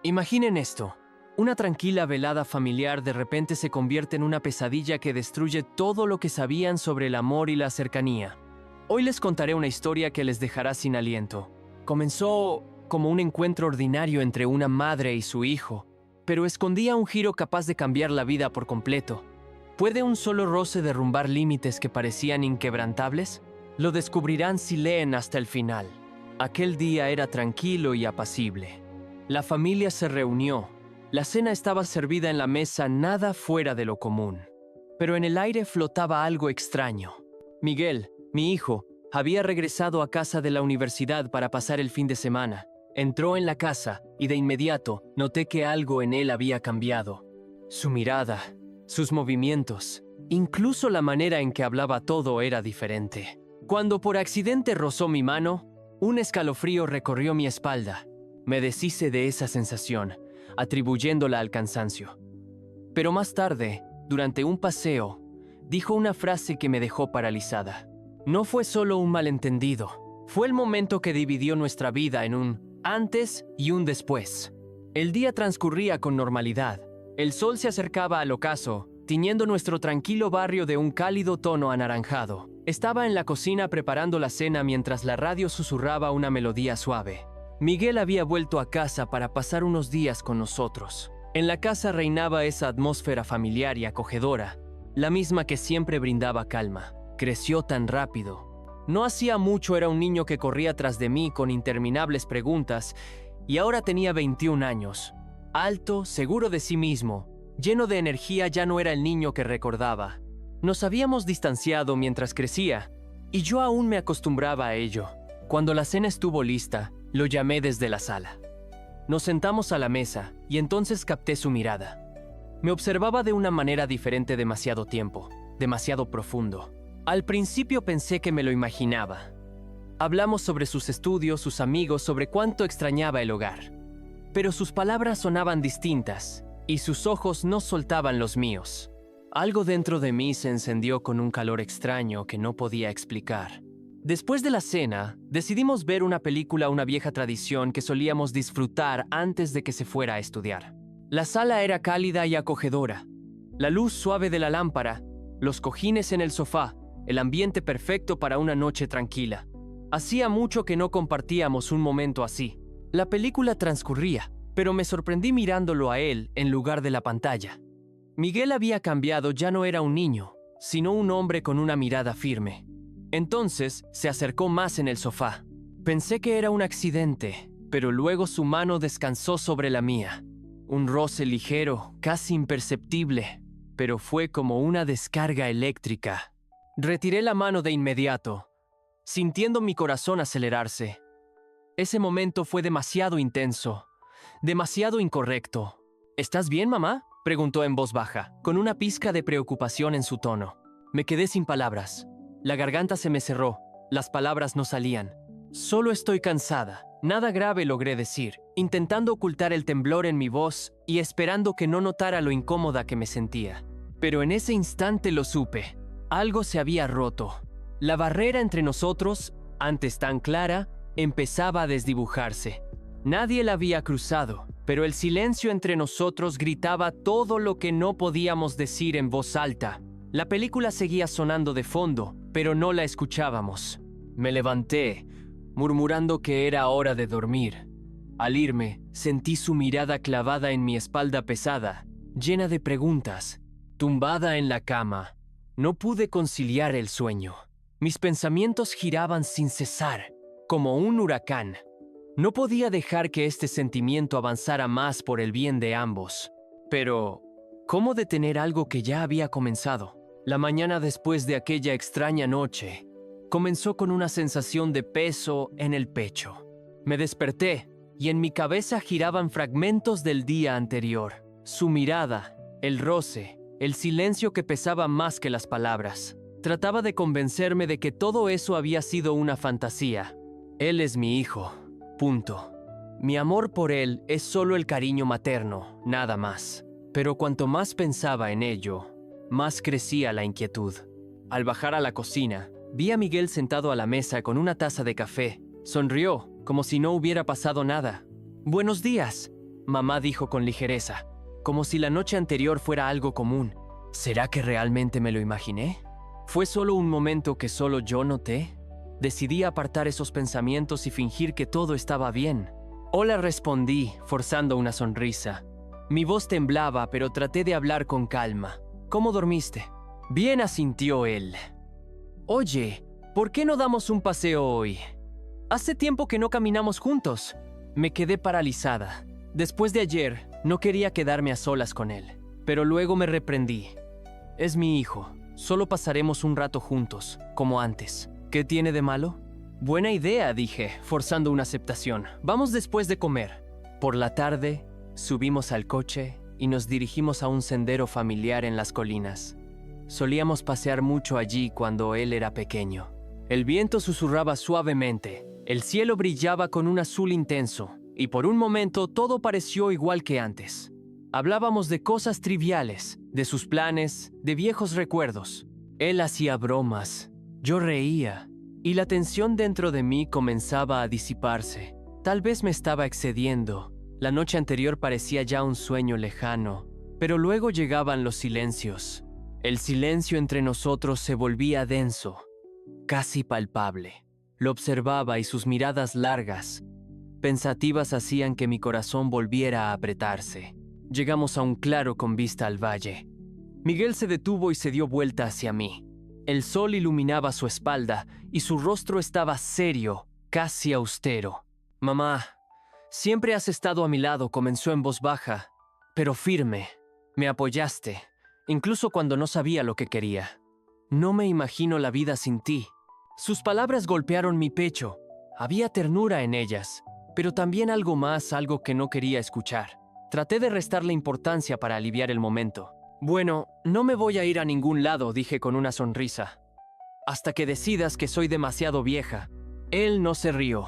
Imaginen esto. Una tranquila velada familiar de repente se convierte en una pesadilla que destruye todo lo que sabían sobre el amor y la cercanía. Hoy les contaré una historia que les dejará sin aliento. Comenzó como un encuentro ordinario entre una madre y su hijo, pero escondía un giro capaz de cambiar la vida por completo. ¿Puede un solo roce derrumbar límites que parecían inquebrantables? Lo descubrirán si leen hasta el final. Aquel día era tranquilo y apacible. La familia se reunió. La cena estaba servida en la mesa, nada fuera de lo común. Pero en el aire flotaba algo extraño. Miguel, mi hijo, había regresado a casa de la universidad para pasar el fin de semana. Entró en la casa y de inmediato noté que algo en él había cambiado. Su mirada, sus movimientos, incluso la manera en que hablaba, todo era diferente. Cuando por accidente rozó mi mano, un escalofrío recorrió mi espalda. Me deshice de esa sensación, atribuyéndola al cansancio. Pero más tarde, durante un paseo, dijo una frase que me dejó paralizada. No fue solo un malentendido, fue el momento que dividió nuestra vida en un antes y un después. El día transcurría con normalidad. El sol se acercaba al ocaso, tiñendo nuestro tranquilo barrio de un cálido tono anaranjado. Estaba en la cocina preparando la cena mientras la radio susurraba una melodía suave. Miguel había vuelto a casa para pasar unos días con nosotros. En la casa reinaba esa atmósfera familiar y acogedora, la misma que siempre brindaba calma. Creció tan rápido. No hacía mucho era un niño que corría tras de mí con interminables preguntas, y ahora tenía 21 años. Alto, seguro de sí mismo, lleno de energía, ya no era el niño que recordaba. Nos habíamos distanciado mientras crecía, y yo aún me acostumbraba a ello. Cuando la cena estuvo lista, lo llamé desde la sala. Nos sentamos a la mesa, y entonces capté su mirada. Me observaba de una manera diferente demasiado tiempo, demasiado profundo. Al principio pensé que me lo imaginaba. Hablamos sobre sus estudios, sus amigos, sobre cuánto extrañaba el hogar. Pero sus palabras sonaban distintas, y sus ojos no soltaban los míos. Algo dentro de mí se encendió con un calor extraño que no podía explicar. Después de la cena, decidimos ver una película, una vieja tradición que solíamos disfrutar antes de que se fuera a estudiar. La sala era cálida y acogedora. La luz suave de la lámpara, los cojines en el sofá, el ambiente perfecto para una noche tranquila. Hacía mucho que no compartíamos un momento así. La película transcurría, pero me sorprendí mirándolo a él en lugar de la pantalla. Miguel había cambiado, ya no era un niño, sino un hombre con una mirada firme. Entonces se acercó más en el sofá. Pensé que era un accidente, pero luego su mano descansó sobre la mía. Un roce ligero, casi imperceptible, pero fue como una descarga eléctrica. Retiré la mano de inmediato, sintiendo mi corazón acelerarse. Ese momento fue demasiado intenso, demasiado incorrecto. ¿Estás bien, mamá?, preguntó en voz baja, con una pizca de preocupación en su tono. Me quedé sin palabras. La garganta se me cerró, las palabras no salían. Solo estoy cansada. Nada grave, logré decir, intentando ocultar el temblor en mi voz y esperando que no notara lo incómoda que me sentía. Pero en ese instante lo supe. Algo se había roto. La barrera entre nosotros, antes tan clara, empezaba a desdibujarse. Nadie la había cruzado, pero el silencio entre nosotros gritaba todo lo que no podíamos decir en voz alta. La película seguía sonando de fondo, pero no la escuchábamos. Me levanté, murmurando que era hora de dormir. Al irme, sentí su mirada clavada en mi espalda pesada, llena de preguntas. Tumbada en la cama, no pude conciliar el sueño. Mis pensamientos giraban sin cesar, como un huracán. No podía dejar que este sentimiento avanzara más por el bien de ambos. Pero, ¿cómo detener algo que ya había comenzado? La mañana después de aquella extraña noche, comenzó con una sensación de peso en el pecho. Me desperté y en mi cabeza giraban fragmentos del día anterior. Su mirada, el roce, el silencio que pesaba más que las palabras. Trataba de convencerme de que todo eso había sido una fantasía. Él es mi hijo. Punto. Mi amor por él es solo el cariño materno, nada más. Pero cuanto más pensaba en ello, más crecía la inquietud. Al bajar a la cocina, vi a Miguel sentado a la mesa con una taza de café. Sonrió, como si no hubiera pasado nada. «Buenos días», mamá dijo con ligereza, como si la noche anterior fuera algo común. ¿Será que realmente me lo imaginé? ¿Fue solo un momento que solo yo noté? Decidí apartar esos pensamientos y fingir que todo estaba bien. Hola, respondí, forzando una sonrisa. Mi voz temblaba, pero traté de hablar con calma. ¿Cómo dormiste? Bien, asintió él. Oye, ¿por qué no damos un paseo hoy? Hace tiempo que no caminamos juntos. Me quedé paralizada. Después de ayer, no quería quedarme a solas con él, pero luego me reprendí. Es mi hijo. Solo pasaremos un rato juntos, como antes. ¿Qué tiene de malo? Buena idea, dije, forzando una aceptación. Vamos después de comer. Por la tarde, subimos al coche y nos dirigimos a un sendero familiar en las colinas. Solíamos pasear mucho allí cuando él era pequeño. El viento susurraba suavemente, el cielo brillaba con un azul intenso, y por un momento todo pareció igual que antes. Hablábamos de cosas triviales, de sus planes, de viejos recuerdos. Él hacía bromas, yo reía, y la tensión dentro de mí comenzaba a disiparse. Tal vez me estaba excediendo. La noche anterior parecía ya un sueño lejano, pero luego llegaban los silencios. El silencio entre nosotros se volvía denso, casi palpable. Lo observaba y sus miradas largas, pensativas, hacían que mi corazón volviera a apretarse. Llegamos a un claro con vista al valle. Miguel se detuvo y se dio vuelta hacia mí. El sol iluminaba su espalda y su rostro estaba serio, casi austero. Mamá, siempre has estado a mi lado, comenzó en voz baja, pero firme. Me apoyaste, incluso cuando no sabía lo que quería. No me imagino la vida sin ti. Sus palabras golpearon mi pecho. Había ternura en ellas, pero también algo más, algo que no quería escuchar. Traté de restarle importancia para aliviar el momento. Bueno, no me voy a ir a ningún lado, dije con una sonrisa. Hasta que decidas que soy demasiado vieja. Él no se rió.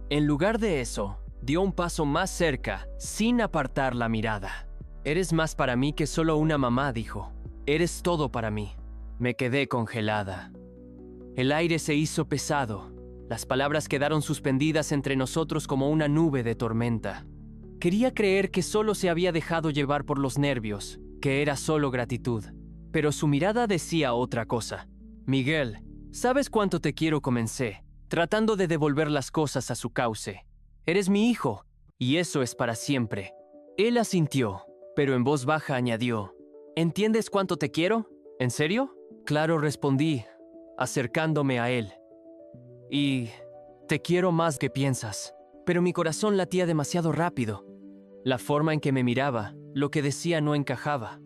En lugar de eso, dio un paso más cerca, sin apartar la mirada. Eres más para mí que solo una mamá, dijo. Eres todo para mí. Me quedé congelada. El aire se hizo pesado. Las palabras quedaron suspendidas entre nosotros como una nube de tormenta. Quería creer que solo se había dejado llevar por los nervios, que era solo gratitud. Pero su mirada decía otra cosa. Miguel, ¿sabes cuánto te quiero? Comencé, tratando de devolver las cosas a su cauce. Eres mi hijo, y eso es para siempre. Él asintió, pero en voz baja añadió, ¿entiendes cuánto te quiero? ¿En serio? Claro, respondí, acercándome a él. Y te quiero más que piensas. Pero mi corazón latía demasiado rápido. La forma en que me miraba, lo que decía no encajaba.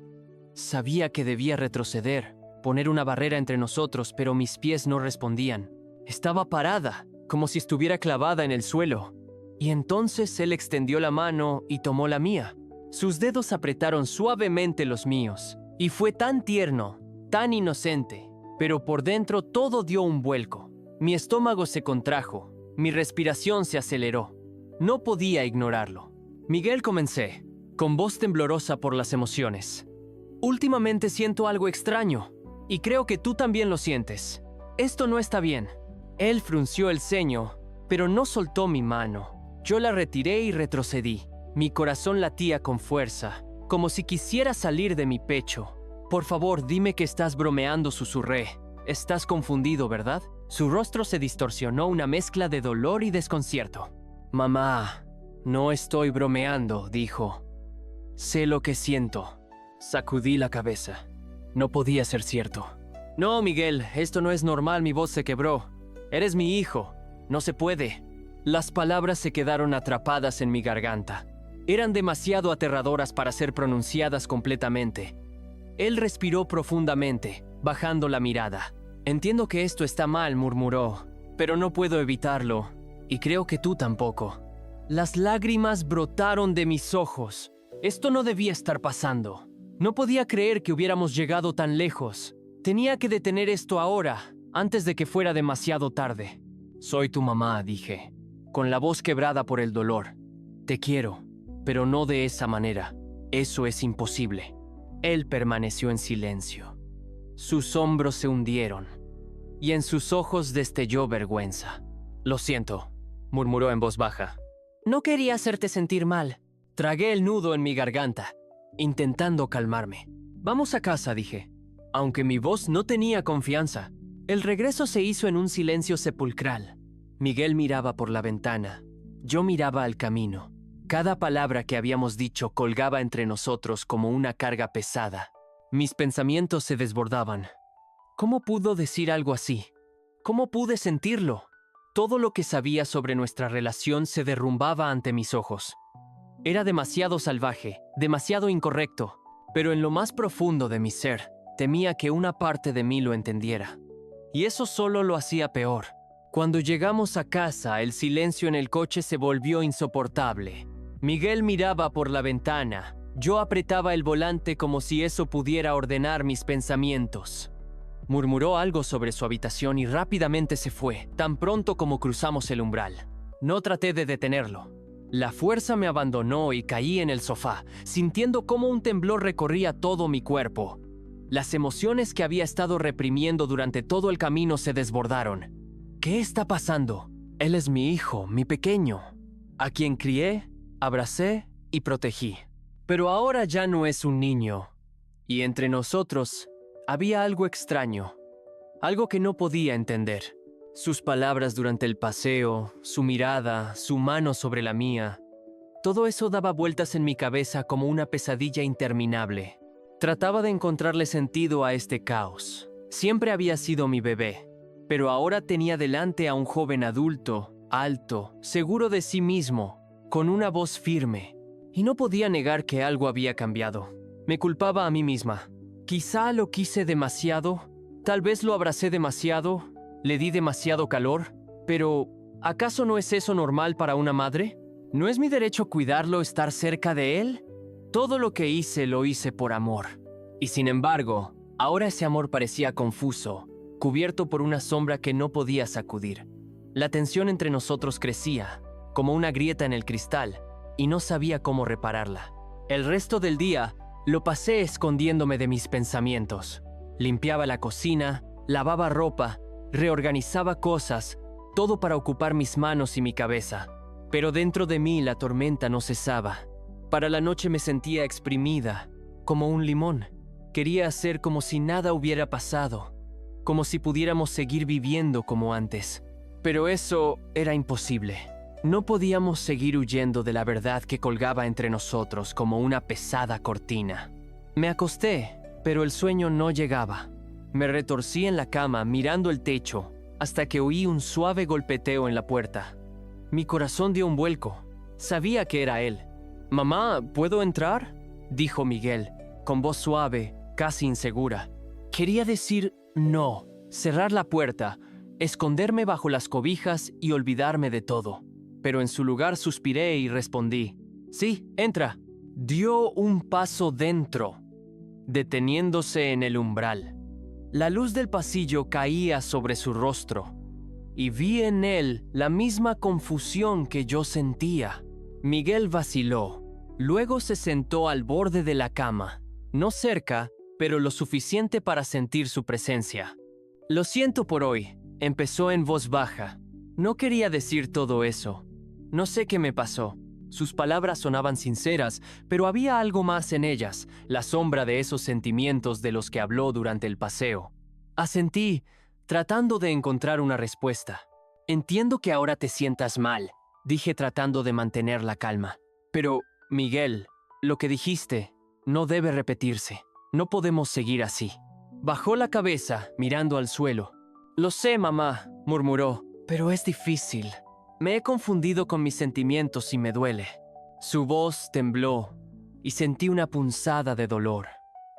Sabía que debía retroceder, poner una barrera entre nosotros, pero mis pies no respondían. Estaba parada, como si estuviera clavada en el suelo. Y entonces él extendió la mano y tomó la mía. Sus dedos apretaron suavemente los míos. Y fue tan tierno, tan inocente, pero por dentro todo dio un vuelco. Mi estómago se contrajo, mi respiración se aceleró. No podía ignorarlo. Miguel, comencé, con voz temblorosa por las emociones. Últimamente siento algo extraño, y creo que tú también lo sientes. Esto no está bien. Él frunció el ceño, pero no soltó mi mano. Yo la retiré y retrocedí. Mi corazón latía con fuerza, como si quisiera salir de mi pecho. Por favor, dime que estás bromeando, susurré. Estás confundido, ¿verdad? Su rostro se distorsionó, una mezcla de dolor y desconcierto. Mamá, no estoy bromeando, dijo. Sé lo que siento. Sacudí la cabeza. No podía ser cierto. No, Miguel, esto no es normal, mi voz se quebró. Eres mi hijo. No se puede. Las palabras se quedaron atrapadas en mi garganta. Eran demasiado aterradoras para ser pronunciadas completamente. Él respiró profundamente, bajando la mirada. Entiendo que esto está mal, murmuró, pero no puedo evitarlo, y creo que tú tampoco. Las lágrimas brotaron de mis ojos. Esto no debía estar pasando. No podía creer que hubiéramos llegado tan lejos. Tenía que detener esto ahora, antes de que fuera demasiado tarde. Soy tu mamá, dije, con la voz quebrada por el dolor. Te quiero, pero no de esa manera. Eso es imposible. Él permaneció en silencio. Sus hombros se hundieron, y en sus ojos destelló vergüenza. Lo siento, murmuró en voz baja. No quería hacerte sentir mal. Tragué el nudo en mi garganta, intentando calmarme. Vamos a casa, dije, aunque mi voz no tenía confianza. El regreso se hizo en un silencio sepulcral. Miguel miraba por la ventana. Yo miraba al camino. Cada palabra que habíamos dicho colgaba entre nosotros como una carga pesada. Mis pensamientos se desbordaban. ¿Cómo pudo decir algo así? ¿Cómo pude sentirlo? Todo lo que sabía sobre nuestra relación se derrumbaba ante mis ojos. Era demasiado salvaje, demasiado incorrecto, pero en lo más profundo de mi ser, temía que una parte de mí lo entendiera. Y eso solo lo hacía peor. Cuando llegamos a casa, el silencio en el coche se volvió insoportable. Miguel miraba por la ventana. Yo apretaba el volante como si eso pudiera ordenar mis pensamientos. Murmuró algo sobre su habitación y rápidamente se fue, tan pronto como cruzamos el umbral. No traté de detenerlo. La fuerza me abandonó y caí en el sofá, sintiendo cómo un temblor recorría todo mi cuerpo. Las emociones que había estado reprimiendo durante todo el camino se desbordaron. ¿Qué está pasando? Él es mi hijo, mi pequeño, a quien crié, abracé y protegí. Pero ahora ya no es un niño. Y entre nosotros había algo extraño, algo que no podía entender. Sus palabras durante el paseo, su mirada, su mano sobre la mía. Todo eso daba vueltas en mi cabeza como una pesadilla interminable. Trataba de encontrarle sentido a este caos. Siempre había sido mi bebé, pero ahora tenía delante a un joven adulto, alto, seguro de sí mismo, con una voz firme. Y no podía negar que algo había cambiado. Me culpaba a mí misma. Quizá lo quise demasiado, tal vez lo abracé demasiado, le di demasiado calor, pero ¿acaso no es eso normal para una madre? ¿No es mi derecho cuidarlo, estar cerca de él? Todo lo que hice lo hice por amor. Y sin embargo, ahora ese amor parecía confuso, cubierto por una sombra que no podía sacudir. La tensión entre nosotros crecía, como una grieta en el cristal, y no sabía cómo repararla. El resto del día lo pasé escondiéndome de mis pensamientos. Limpiaba la cocina, lavaba ropa, reorganizaba cosas, todo para ocupar mis manos y mi cabeza. Pero dentro de mí la tormenta no cesaba. Para la noche me sentía exprimida, como un limón. Quería hacer como si nada hubiera pasado, como si pudiéramos seguir viviendo como antes. Pero eso era imposible. No podíamos seguir huyendo de la verdad que colgaba entre nosotros como una pesada cortina. Me acosté, pero el sueño no llegaba. Me retorcí en la cama mirando el techo hasta que oí un suave golpeteo en la puerta. Mi corazón dio un vuelco. Sabía que era él. «Mamá, ¿puedo entrar?», dijo Miguel, con voz suave, casi insegura. Quería decir no, cerrar la puerta, esconderme bajo las cobijas y olvidarme de todo. Pero en su lugar suspiré y respondí, «Sí, entra». Dio un paso dentro, deteniéndose en el umbral. La luz del pasillo caía sobre su rostro, y vi en él la misma confusión que yo sentía. Miguel vaciló. Luego se sentó al borde de la cama, no cerca, pero lo suficiente para sentir su presencia. «Lo siento por hoy», empezó en voz baja. No quería decir todo eso. No sé qué me pasó. Sus palabras sonaban sinceras, pero había algo más en ellas, la sombra de esos sentimientos de los que habló durante el paseo. Asentí, tratando de encontrar una respuesta. «Entiendo que ahora te sientas mal», dije tratando de mantener la calma. «Pero, Miguel, lo que dijiste no debe repetirse. No podemos seguir así». Bajó la cabeza, mirando al suelo. «Lo sé, mamá», murmuró, «pero es difícil. Me he confundido con mis sentimientos y me duele». Su voz tembló y sentí una punzada de dolor.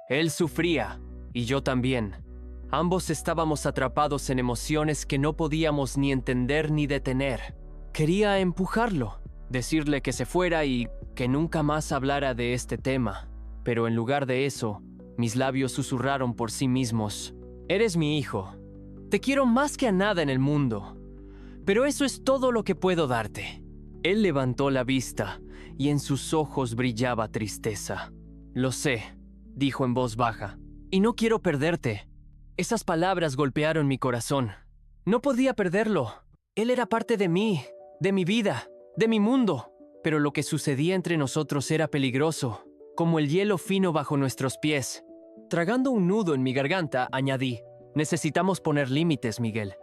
Él sufría y yo también. Ambos estábamos atrapados en emociones que no podíamos ni entender ni detener. Quería empujarlo, decirle que se fuera y que nunca más hablara de este tema. Pero en lugar de eso, mis labios susurraron por sí mismos, «Eres mi hijo. Te quiero más que a nada en el mundo. Pero eso es todo lo que puedo darte». Él levantó la vista y en sus ojos brillaba tristeza. «Lo sé», dijo en voz baja, «y no quiero perderte». Esas palabras golpearon mi corazón. No podía perderlo. Él era parte de mí, de mi vida, de mi mundo. pero lo que sucedía entre nosotros era peligroso, como el hielo fino bajo nuestros pies. Tragando un nudo en mi garganta, añadí: necesitamos poner límites, Miguel.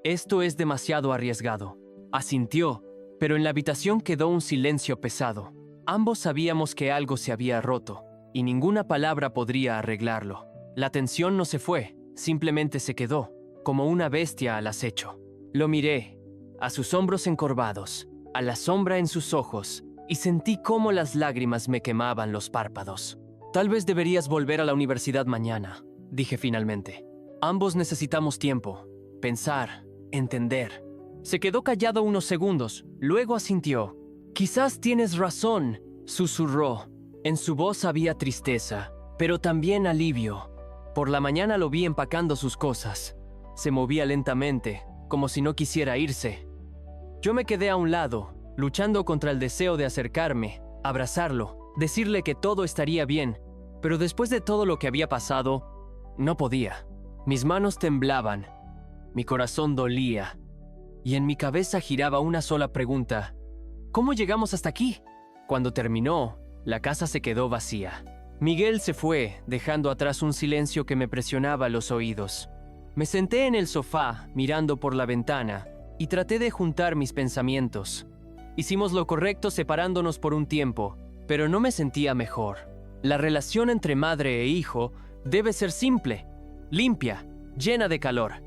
Esto es demasiado arriesgado. Asintió, pero en la habitación quedó un silencio pesado. Ambos sabíamos que algo se había roto, y ninguna palabra podría arreglarlo. La tensión no se fue, simplemente se quedó, como una bestia al acecho. Lo miré, a sus hombros encorvados, a la sombra en sus ojos, y sentí cómo las lágrimas me quemaban los párpados. Tal vez deberías volver a la universidad mañana, dije finalmente. Ambos necesitamos tiempo, pensar, entender. Se quedó callado unos segundos, luego asintió. Quizás tienes razón, susurró. En su voz había tristeza, pero también alivio. Por la mañana lo vi empacando sus cosas. Se movía lentamente, como si no quisiera irse. Yo me quedé a un lado, luchando contra el deseo de acercarme, abrazarlo, decirle que todo estaría bien, pero después de todo lo que había pasado, no podía. Mis manos temblaban, mi corazón dolía, y en mi cabeza giraba una sola pregunta: ¿cómo llegamos hasta aquí? Cuando terminó, la casa se quedó vacía. Miguel se fue, dejando atrás un silencio que me presionaba los oídos. Me senté en el sofá, mirando por la ventana, y traté de juntar mis pensamientos. Hicimos lo correcto separándonos por un tiempo, pero no me sentía mejor. La relación entre madre e hijo debe ser simple, limpia, llena de calor.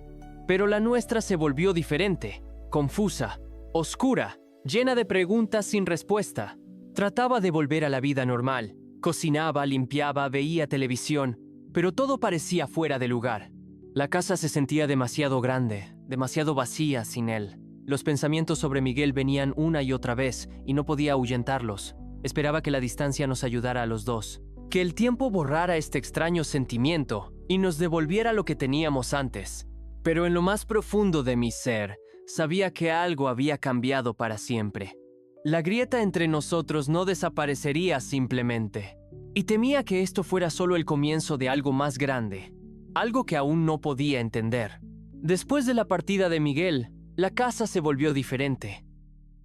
Pero la nuestra se volvió diferente, confusa, oscura, llena de preguntas sin respuesta. Trataba de volver a la vida normal. Cocinaba, limpiaba, veía televisión, pero todo parecía fuera de lugar. La casa se sentía demasiado grande, demasiado vacía sin él. Los pensamientos sobre Miguel venían una y otra vez y no podía ahuyentarlos. Esperaba que la distancia nos ayudara a los dos. Que el tiempo borrara este extraño sentimiento y nos devolviera lo que teníamos antes. Pero en lo más profundo de mi ser, sabía que algo había cambiado para siempre. La grieta entre nosotros no desaparecería simplemente. Y temía que esto fuera solo el comienzo de algo más grande. Algo que aún no podía entender. Después de la partida de Miguel, la casa se volvió diferente.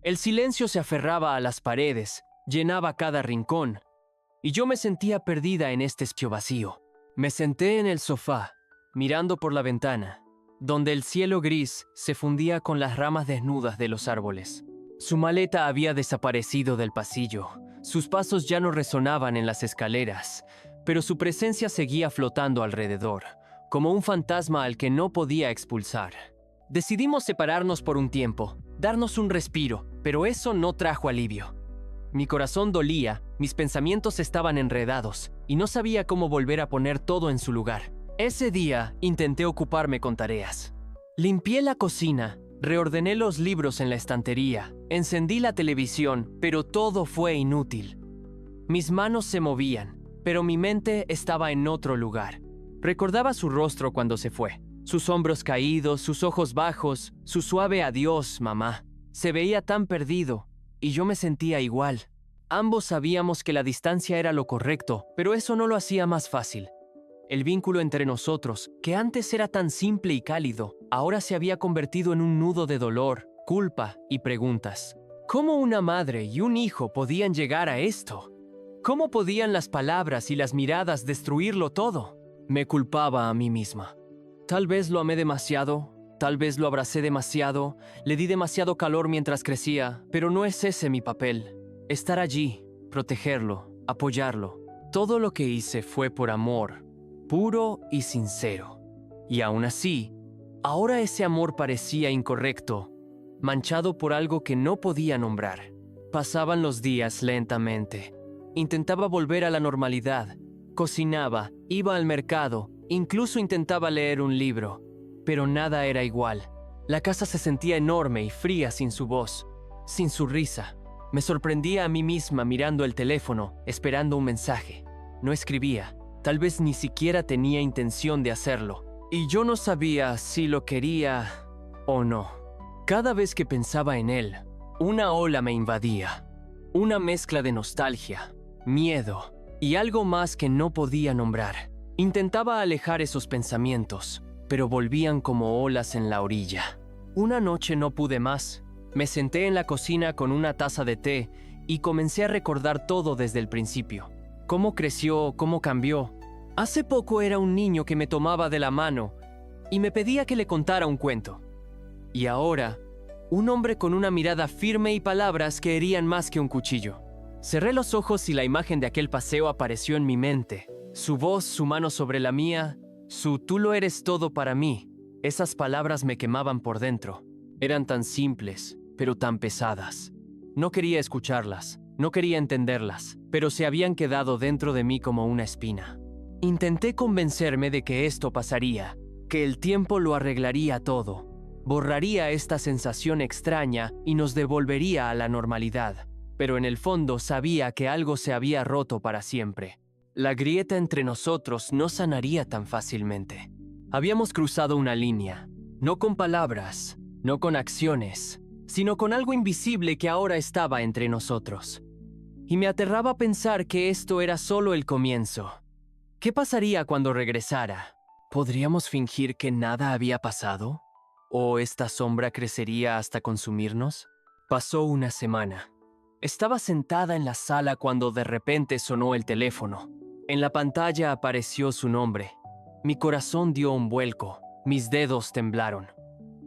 El silencio se aferraba a las paredes, llenaba cada rincón, y yo me sentía perdida en este espacio vacío. Me senté en el sofá, mirando por la ventana, donde el cielo gris se fundía con las ramas desnudas de los árboles. Su maleta había desaparecido del pasillo. Sus pasos ya no resonaban en las escaleras, pero su presencia seguía flotando alrededor, como un fantasma al que no podía expulsar. Decidimos separarnos por un tiempo, darnos un respiro, pero eso no trajo alivio. Mi corazón dolía, mis pensamientos estaban enredados, y no sabía cómo volver a poner todo en su lugar. Ese día intenté ocuparme con tareas. Limpié la cocina, reordené los libros en la estantería, encendí la televisión, pero todo fue inútil. Mis manos se movían, pero mi mente estaba en otro lugar. Recordaba su rostro cuando se fue, sus hombros caídos, sus ojos bajos, su suave adiós, mamá. Se veía tan perdido, y yo me sentía igual. Ambos sabíamos que la distancia era lo correcto, pero eso no lo hacía más fácil. El vínculo entre nosotros, que antes era tan simple y cálido, ahora se había convertido en un nudo de dolor, culpa y preguntas. ¿Cómo una madre y un hijo podían llegar a esto? ¿Cómo podían las palabras y las miradas destruirlo todo? Me culpaba a mí misma. Tal vez lo amé demasiado, tal vez lo abracé demasiado, le di demasiado calor mientras crecía, pero no es ese mi papel. Estar allí, protegerlo, apoyarlo. Todo lo que hice fue por amor, puro y sincero. Y aún así, ahora ese amor parecía incorrecto, manchado por algo que no podía nombrar. Pasaban los días lentamente. Intentaba volver a la normalidad. Cocinaba, iba al mercado, incluso intentaba leer un libro. Pero nada era igual. La casa se sentía enorme y fría sin su voz, sin su risa. Me sorprendía a mí misma mirando el teléfono, esperando un mensaje. No escribía. Tal vez ni siquiera tenía intención de hacerlo. Y yo no sabía si lo quería o no. Cada vez que pensaba en él, una ola me invadía. Una mezcla de nostalgia, miedo y algo más que no podía nombrar. Intentaba alejar esos pensamientos, pero volvían como olas en la orilla. Una noche no pude más. Me senté en la cocina con una taza de té y comencé a recordar todo desde el principio. Cómo creció, cómo cambió. Hace poco era un niño que me tomaba de la mano y me pedía que le contara un cuento. Y ahora, un hombre con una mirada firme y palabras que herían más que un cuchillo. Cerré los ojos y la imagen de aquel paseo apareció en mi mente. Su voz, su mano sobre la mía, su "tú lo eres todo para mí". Esas palabras me quemaban por dentro. Eran tan simples, pero tan pesadas. No quería escucharlas, no quería entenderlas, pero se habían quedado dentro de mí como una espina. Intenté convencerme de que esto pasaría, que el tiempo lo arreglaría todo, borraría esta sensación extraña y nos devolvería a la normalidad. Pero en el fondo sabía que algo se había roto para siempre. La grieta entre nosotros no sanaría tan fácilmente. Habíamos cruzado una línea, no con palabras, no con acciones, sino con algo invisible que ahora estaba entre nosotros. Y me aterraba pensar que esto era solo el comienzo. ¿Qué pasaría cuando regresara? ¿Podríamos fingir que nada había pasado? ¿O esta sombra crecería hasta consumirnos? Pasó una semana. Estaba sentada en la sala cuando de repente sonó el teléfono. En la pantalla apareció su nombre. Mi corazón dio un vuelco. Mis dedos temblaron.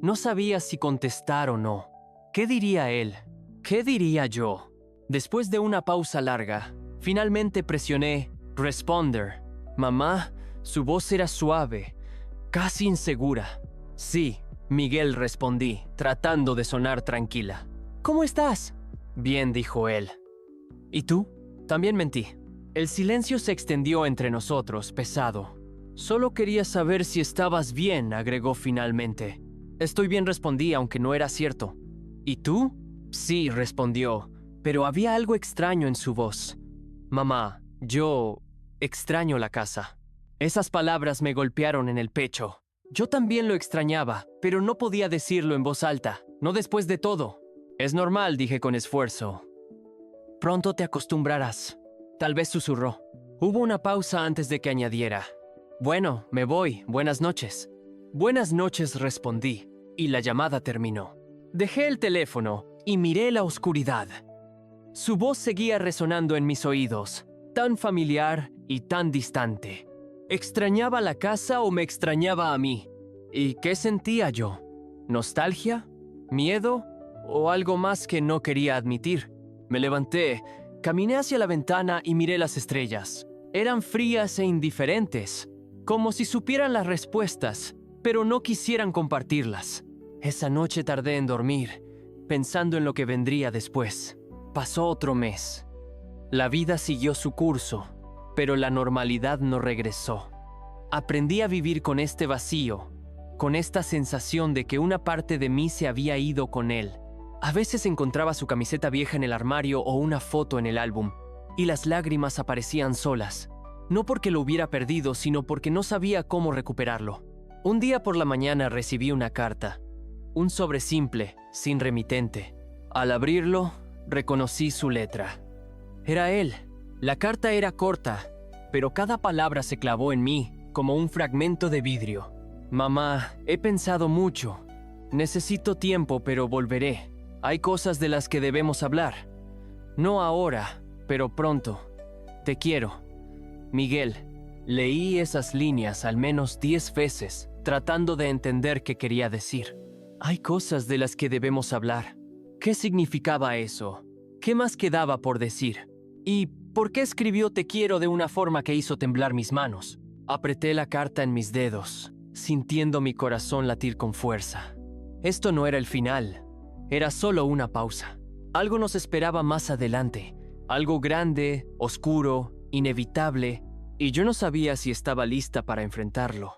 No sabía si contestar o no. ¿Qué diría él? ¿Qué diría yo? Después de una pausa larga, finalmente presioné Responder. Mamá, su voz era suave, casi insegura. Sí, Miguel, respondí, tratando de sonar tranquila. ¿Cómo estás? Bien, dijo él. ¿Y tú? También mentí. El silencio se extendió entre nosotros, pesado. Solo quería saber si estabas bien, agregó finalmente. Estoy bien, respondí, aunque no era cierto. ¿Y tú? Sí, respondió, pero había algo extraño en su voz. Mamá, yo extraño la casa. Esas palabras me golpearon en el pecho. Yo también lo extrañaba, pero no podía decirlo en voz alta, no después de todo. Es normal, dije con esfuerzo. Pronto te acostumbrarás. Tal vez susurró. Hubo una pausa antes de que añadiera. Bueno, me voy. Buenas noches. Buenas noches, respondí, y la llamada terminó. Dejé el teléfono y miré la oscuridad. Su voz seguía resonando en mis oídos, tan familiar y tan distante. ¿Extrañaba la casa o me extrañaba a mí? ¿Y qué sentía yo? ¿Nostalgia? ¿Miedo? ¿O algo más que no quería admitir? Me levanté, caminé hacia la ventana y miré las estrellas. Eran frías e indiferentes, como si supieran las respuestas, pero no quisieran compartirlas. Esa noche tardé en dormir, pensando en lo que vendría después. Pasó otro mes. La vida siguió su curso, pero la normalidad no regresó. Aprendí a vivir con este vacío, con esta sensación de que una parte de mí se había ido con él. A veces encontraba su camiseta vieja en el armario o una foto en el álbum, y las lágrimas aparecían solas. No porque lo hubiera perdido, sino porque no sabía cómo recuperarlo. Un día por la mañana recibí una carta. Un sobre simple, sin remitente. Al abrirlo, reconocí su letra. Era él. La carta era corta, pero cada palabra se clavó en mí como un fragmento de vidrio. Mamá, he pensado mucho. Necesito tiempo, pero volveré. Hay cosas de las que debemos hablar. No ahora, pero pronto. Te quiero. Miguel. Leí esas líneas al menos 10 veces, tratando de entender qué quería decir. Hay cosas de las que debemos hablar. ¿Qué significaba eso? ¿Qué más quedaba por decir? ¿Y por qué escribió te quiero de una forma que hizo temblar mis manos? Apreté la carta en mis dedos, sintiendo mi corazón latir con fuerza. Esto no era el final, era solo una pausa. Algo nos esperaba más adelante, algo grande, oscuro, inevitable, y yo no sabía si estaba lista para enfrentarlo.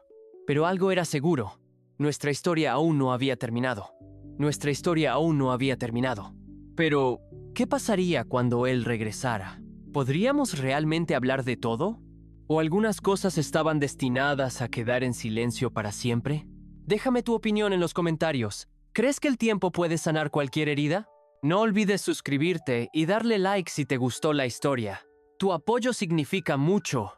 Pero algo era seguro, nuestra historia aún no había terminado. Nuestra historia aún no había terminado. Pero, ¿qué pasaría cuando él regresara? ¿Podríamos realmente hablar de todo? ¿O algunas cosas estaban destinadas a quedar en silencio para siempre? Déjame tu opinión en los comentarios. ¿Crees que el tiempo puede sanar cualquier herida? No olvides suscribirte y darle like si te gustó la historia. Tu apoyo significa mucho.